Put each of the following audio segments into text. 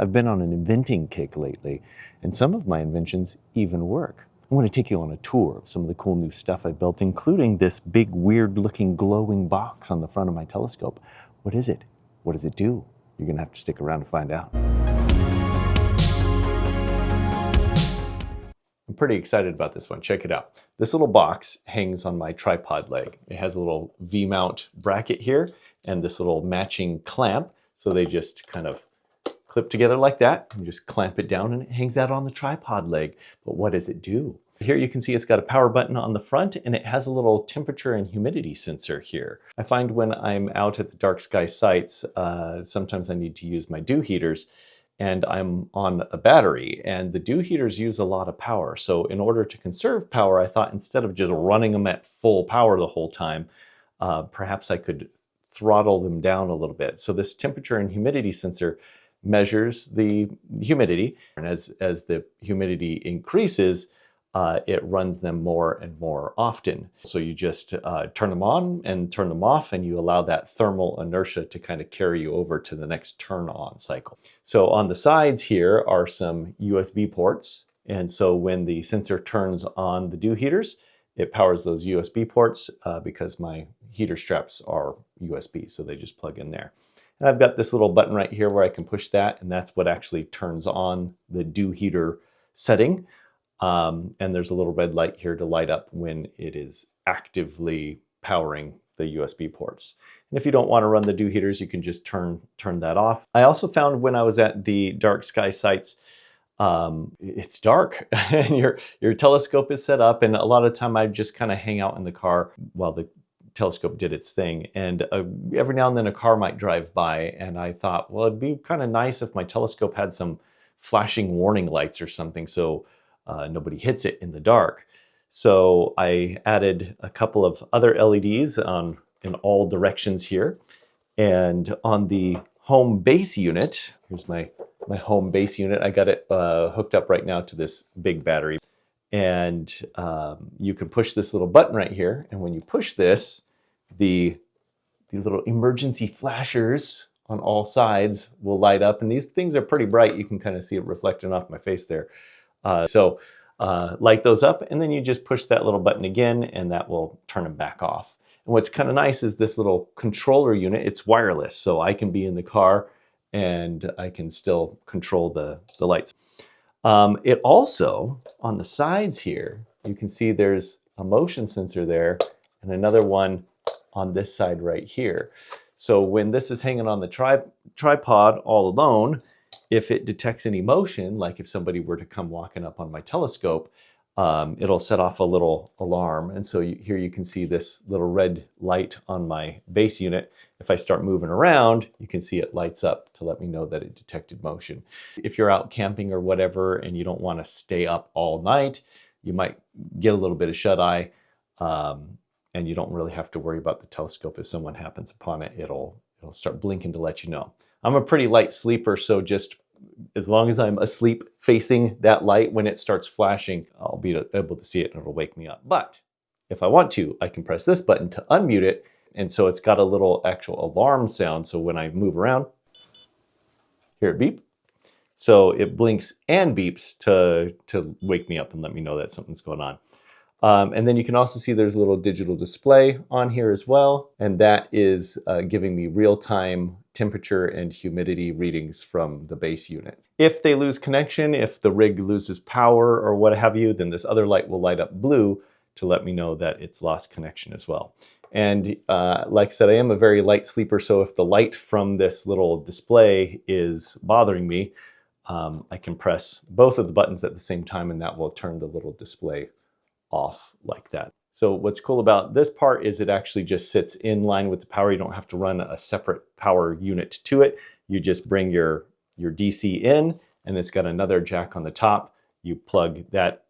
I've been on an inventing kick lately, and some of my inventions even work. I want to take you on a tour of some of the cool new stuff I built, including this big, weird-looking glowing box on the front of my telescope. What is it? What does it do? You're going to have to stick around to find out. I'm pretty excited about this one. Check it out. This little box hangs on my tripod leg. It has a little V-mount bracket here and this little matching clamp. So they just kind of clip together like that. You just clamp it down and it hangs out on the tripod leg. But what does it do? Here you can see it's got a power button on the front and it has a little temperature and humidity sensor here. I find when I'm out at the dark sky sites, sometimes I need to use my dew heaters, and I'm on a battery, and the dew heaters use a lot of power. So in order to conserve power, I thought instead of just running them at full power the whole time, perhaps I could throttle them down a little bit. So this temperature and humidity sensor measures the humidity, and as the humidity increases, it runs them more and more often. So you just turn them on and turn them off, and you allow that thermal inertia to kind of carry you over to the next turn on cycle. So on the sides here are some USB ports. And so when the sensor turns on the dew heaters, it powers those USB ports because my heater straps are USB, so they just plug in there. And I've got this little button right here where I can push that, and that's what actually turns on the dew heater setting. And there's a little red light here to light up when it is actively powering the USB ports. And if you don't want to run the dew heaters, you can just turn that off. I also found when I was at the dark sky sites, it's dark and your telescope is set up, and a lot of time I just kind of hang out in the car while the telescope did its thing. And every now and then a car might drive by, and I thought, well, it'd be kind of nice if my telescope had some flashing warning lights or something, so nobody hits it in the dark. So I added a couple of other LEDs in all directions here. And on the home base unit, here's my home base unit. I got it hooked up right now to this big battery. And you can push this little button right here. And when you push this, the little emergency flashers on all sides will light up. And these things are pretty bright. You can kind of see it reflecting off my face there. So light those up, and then you just push that little button again, and that will turn them back off. And what's kind of nice is this little controller unit, it's wireless, so I can be in the car and I can still control the lights. It also, on the sides here, you can see there's a motion sensor there and another one on this side right here. So when this is hanging on the tripod all alone, if it detects any motion, like if somebody were to come walking up on my telescope, it'll set off a little alarm. And so here you can see this little red light on my base unit. If I start moving around, you can see it lights up to let me know that it detected motion. If you're out camping or whatever and you don't want to stay up all night, you might get a little bit of shut-eye, and you don't really have to worry about the telescope. If someone happens upon it, it'll start blinking to let you know. I'm a pretty light sleeper, so just as long as I'm asleep facing that light, when it starts flashing, I'll be able to see it and it'll wake me up. But if I want to, I can press this button to unmute it. And so it's got a little actual alarm sound. So when I move around, hear it beep. So it blinks and beeps to wake me up and let me know that something's going on. And then you can also see there's a little digital display on here as well. And that is giving me real-time temperature and humidity readings from the base unit. If they lose connection, if the rig loses power or what have you, then this other light will light up blue to let me know that it's lost connection as well. And like I said, I am a very light sleeper, so if the light from this little display is bothering me, I can press both of the buttons at the same time and that will turn the little display off like that. So what's cool about this part is it actually just sits in line with the power. You don't have to run a separate power unit to it. You just bring your DC in, and it's got another jack on the top. You plug that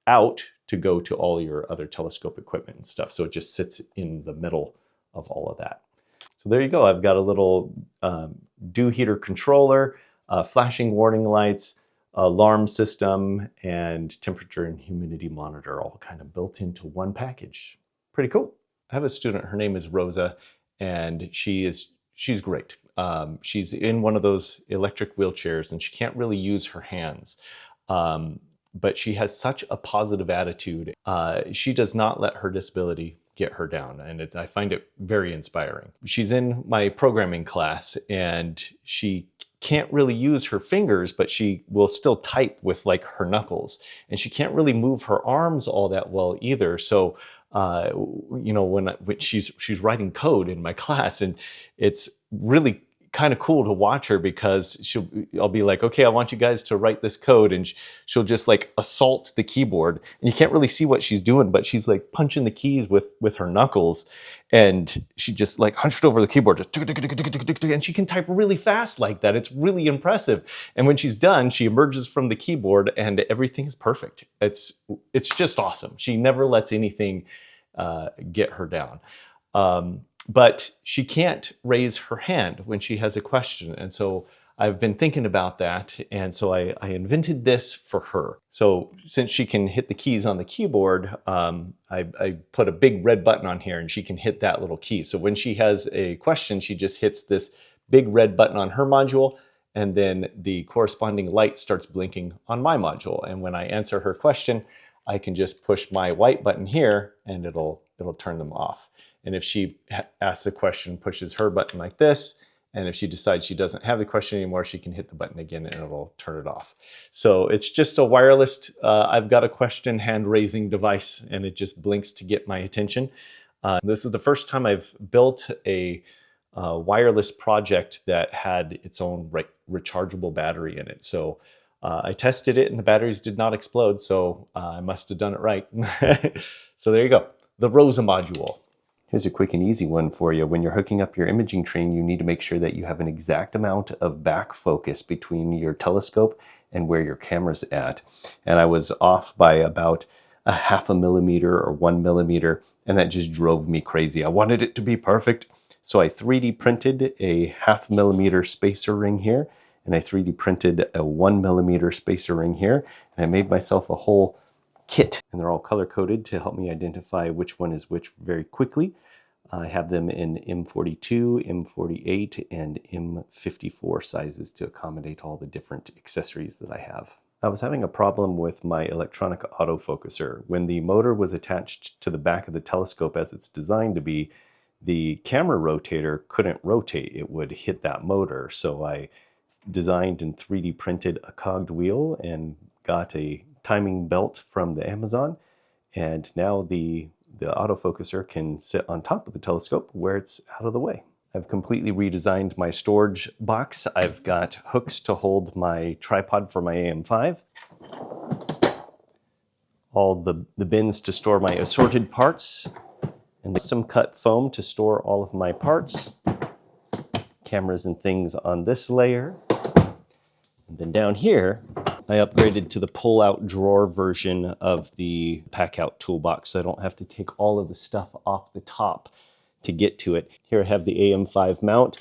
out to go to all your other telescope equipment and stuff. So it just sits in the middle of all of that. So there you go. I've got a little dew heater controller, flashing warning lights, alarm system, and temperature and humidity monitor all kind of built into one package. Pretty cool. I have a student, her name is Rosa, and she's great. She's in one of those electric wheelchairs and she can't really use her hands. But she has such a positive attitude. She does not let her disability get her down, and I find it very inspiring. She's in my programming class and she can't really use her fingers, but she will still type with like her knuckles, and she can't really move her arms all that well either. So you know, when she's writing code in my class, and it's really kind of cool to watch her, because I'll be like, okay, I want you guys to write this code, and she'll just like assault the keyboard, and you can't really see what she's doing, but she's like punching the keys with her knuckles, and she just like hunched over the keyboard, just and she can type really fast like that. It's really impressive. And when she's done, she emerges from the keyboard and everything's perfect. It's just awesome. She never lets anything get her down. But she can't raise her hand when she has a question. And so I've been thinking about that. And so I invented this for her. So since she can hit the keys on the keyboard, I put a big red button on here and she can hit that little key. So when she has a question, she just hits this big red button on her module, and then the corresponding light starts blinking on my module. And when I answer her question, I can just push my white button here and it'll turn them off. And if she asks a question, pushes her button like this, and if she decides she doesn't have the question anymore, she can hit the button again and it'll turn it off. So it's just a wireless, I've got a question hand-raising device, and it just blinks to get my attention. This is the first time I've built a wireless project that had its own rechargeable battery in it. So I tested it and the batteries did not explode, so I must have done it right. So there you go, the Rosa module. Here's a quick and easy one for you. When you're hooking up your imaging train, you need to make sure that you have an exact amount of back focus between your telescope and where your camera's at. And I was off by about a 0.5 millimeter or 1 millimeter, and that just drove me crazy. I wanted it to be perfect. So I 3D printed a 0.5 millimeter spacer ring here, and I 3D printed a 1 millimeter spacer ring here, and I made myself a whole kit, and they're all color coded to help me identify which one is which very quickly. I have them in M42, M48, and M54 sizes to accommodate all the different accessories that I have. I was having a problem with my electronic autofocuser. When the motor was attached to the back of the telescope as it's designed to be, the camera rotator couldn't rotate. It would hit that motor. So I designed and 3D printed a cogged wheel and got a timing belt from the Amazon, and now the autofocuser can sit on top of the telescope where it's out of the way. I've completely redesigned my storage box. I've got hooks to hold my tripod for my AM5, all the bins to store my assorted parts, and custom cut foam to store all of my parts, cameras and things on this layer. And then down here, I upgraded to the pull-out drawer version of the pack-out toolbox, so I don't have to take all of the stuff off the top to get to it. Here I have the AM5 mount,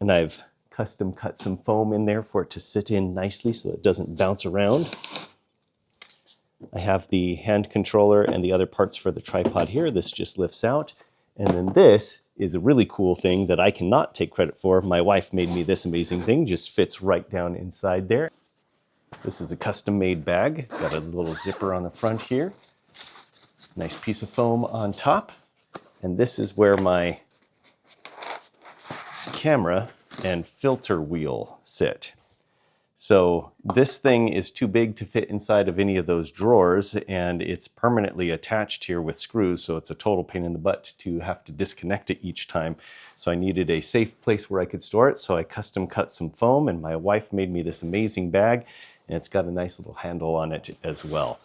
and I've custom cut some foam in there for it to sit in nicely so it doesn't bounce around. I have the hand controller and the other parts for the tripod here. This just lifts out. And then this is a really cool thing that I cannot take credit for. My wife made me this amazing thing, just fits right down inside there. This is a custom-made bag. It's got a little zipper on the front here. Nice piece of foam on top. And this is where my camera and filter wheel sit. So this thing is too big to fit inside of any of those drawers, and it's permanently attached here with screws, so it's a total pain in the butt to have to disconnect it each time. So I needed a safe place where I could store it, so I custom cut some foam, and my wife made me this amazing bag, and it's got a nice little handle on it as well.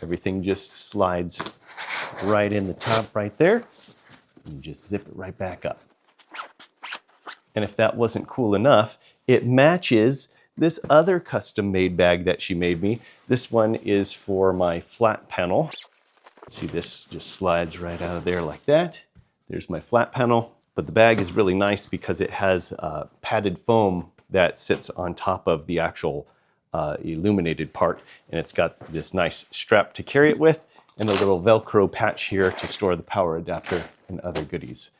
Everything just slides right in the top right there, and just zip it right back up. And if that wasn't cool enough, it matches this other custom-made bag that she made me. This one is for my flat panel. See, this just slides right out of there like that. There's my flat panel. But the bag is really nice because it has padded foam that sits on top of the actual illuminated part. And it's got this nice strap to carry it with, and a little Velcro patch here to store the power adapter and other goodies.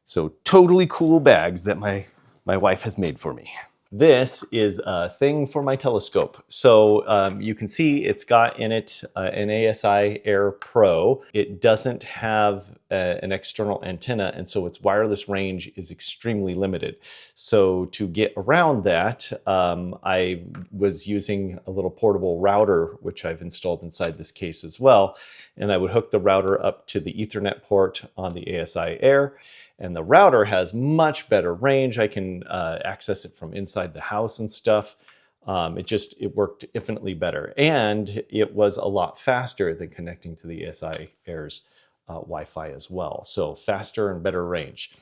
So totally cool bags that my wife has made for me. This is a thing for my telescope. So you can see it's got in it an ASI Air Pro. It doesn't have an external antenna, and so its wireless range is extremely limited. So to get around that, I was using a little portable router, which I've installed inside this case as well. And I would hook the router up to the Ethernet port on the ASI Air. And the router has much better range. I can access it from inside the house and stuff. It worked infinitely better. And it was a lot faster than connecting to the ASI Air's Wi-Fi as well. So faster and better range.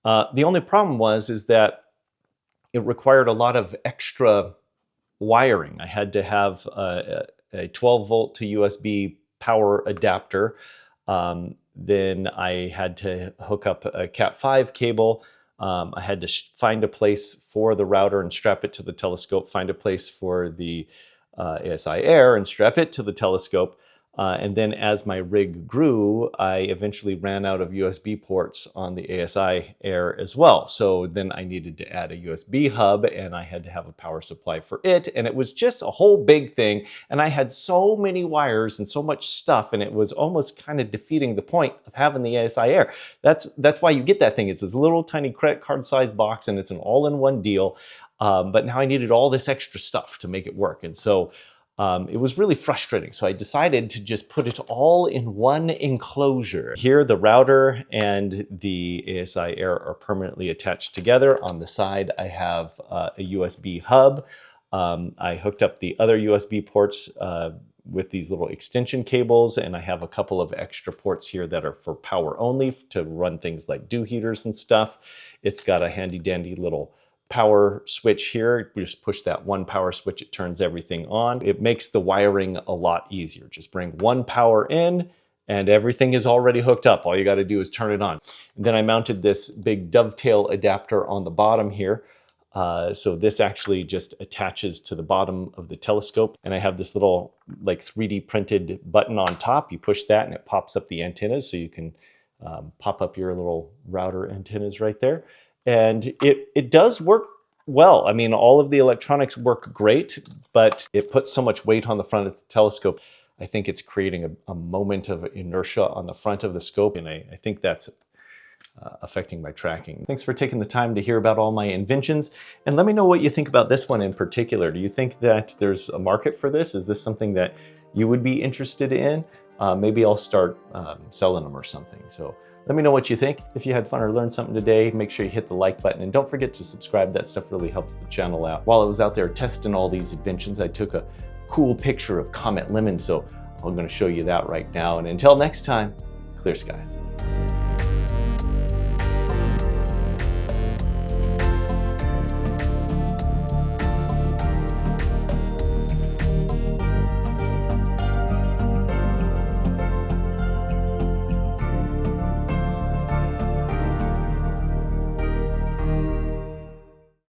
The only problem is that it required a lot of extra wiring. I had to have a 12 volt to USB power adapter. Then I had to hook up a Cat5 cable. I had to find a place for the router and strap it to the telescope, find a place for the ASI Air and strap it to the telescope. And then as my rig grew, I eventually ran out of USB ports on the ASI Air as well. So then I needed to add a USB hub and I had to have a power supply for it. And it was just a whole big thing. And I had so many wires and so much stuff, and it was almost kind of defeating the point of having the ASI Air. That's why you get that thing. It's this little tiny credit card size box and it's an all-in-one deal. But now I needed all this extra stuff to make it work. And so it was really frustrating. So I decided to just put it all in one enclosure. Here, the router and the ASI Air are permanently attached together. On the side, I have a USB hub. I hooked up the other USB ports with these little extension cables, and I have a couple of extra ports here that are for power only to run things like dew heaters and stuff. It's got a handy dandy little power switch here. We just push that one power switch, it turns everything on. It makes the wiring a lot easier. Just bring one power in and everything is already hooked up. All you got to do is turn it on. And then I mounted this big dovetail adapter on the bottom here. So this actually just attaches to the bottom of the telescope. And I have this little like 3D printed button on top. You push that and it pops up the antennas. So you can pop up your little router antennas right there. And it does work well. I mean, all of the electronics work great, but it puts so much weight on the front of the telescope. I think it's creating a moment of inertia on the front of the scope, and I think that's affecting my tracking. Thanks for taking the time to hear about all my inventions, and let me know what you think about this one in particular. Do you think that there's a market for this? Is this something that you would be interested in? Maybe I'll start selling them or something. So let me know what you think. If you had fun or learned something today, make sure you hit the like button and don't forget to subscribe. That stuff really helps the channel out. While I was out there testing all these inventions, I took a cool picture of Comet Lemon, so I'm going to show you that right now. And until next time, clear skies.